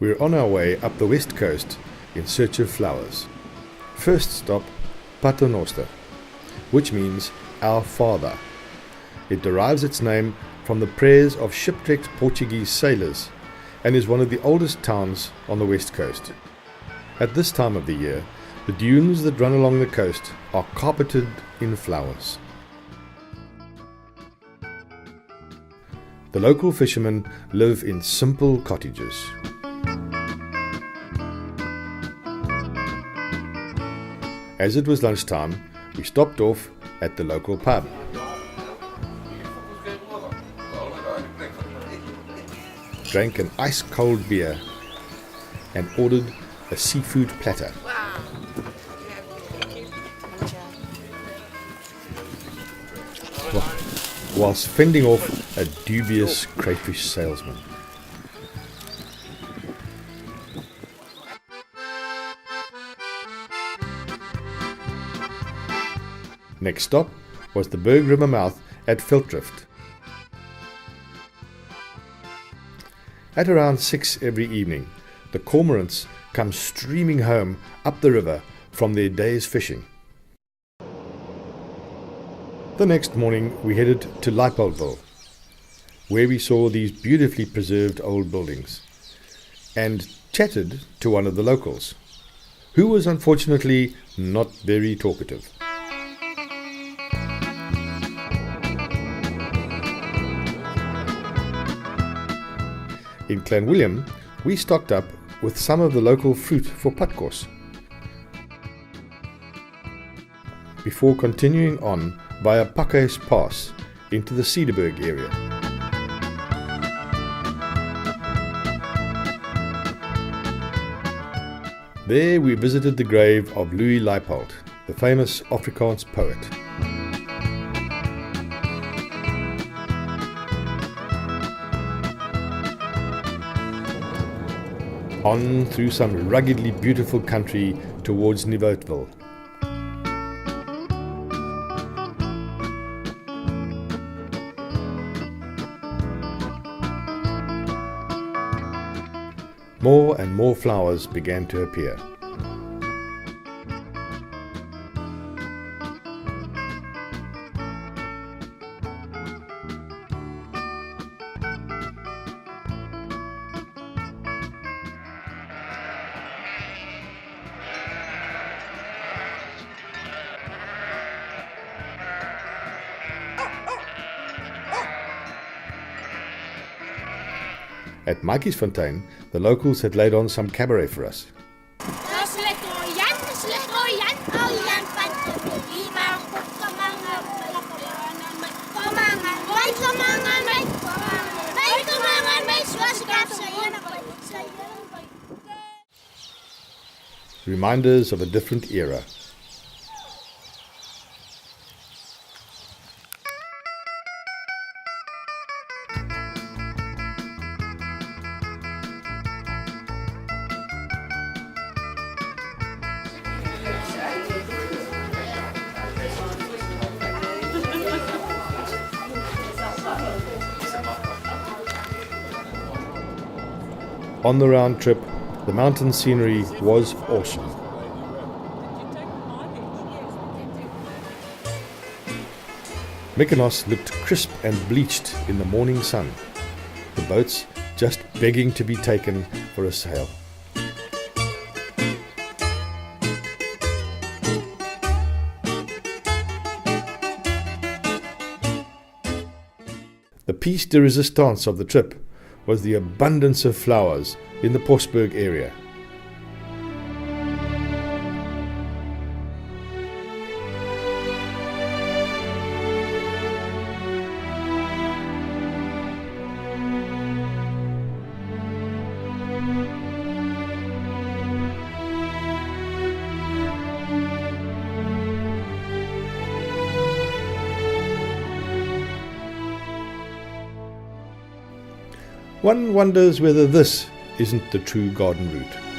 we're on our way up the west coast in search of flowers. First stop, Paternoster, which means Our Father. It derives its name from the prayers of shipwrecked Portuguese sailors and is one of the oldest towns on the west coast. At this time of the year, the dunes that run along the coast are carpeted in flowers. The local fishermen live in simple cottages. As it was lunchtime, we stopped off at the local pub. Drank an ice-cold beer and ordered a seafood platter. Whilst fending off a dubious crayfish salesman. Next stop was the Berg River mouth at Velddrift. At around 6 every evening, the cormorants come streaming home up the river from their day's fishing. The next morning we headed to Leipoldville, where we saw these beautifully preserved old buildings, and chatted to one of the locals, who was unfortunately not very talkative. In Clanwilliam, we stocked up with some of the local fruit for padkos, before continuing on via Pakhuis Pass into the Cederberg area. There we visited the grave of Louis Leipold, the famous Afrikaans poet. On through some ruggedly beautiful country towards Nieuwoudtville. More and more flowers began to appear. At Maatjiesfontein, the locals had laid on some cabaret for us. Reminders of a different era. On the round trip, the mountain scenery was awesome. Mykonos looked crisp and bleached in the morning sun, the boats just begging to be taken for a sail. The piece de resistance of the trip was the abundance of flowers in the Postberg area. One wonders whether this isn't the true garden route.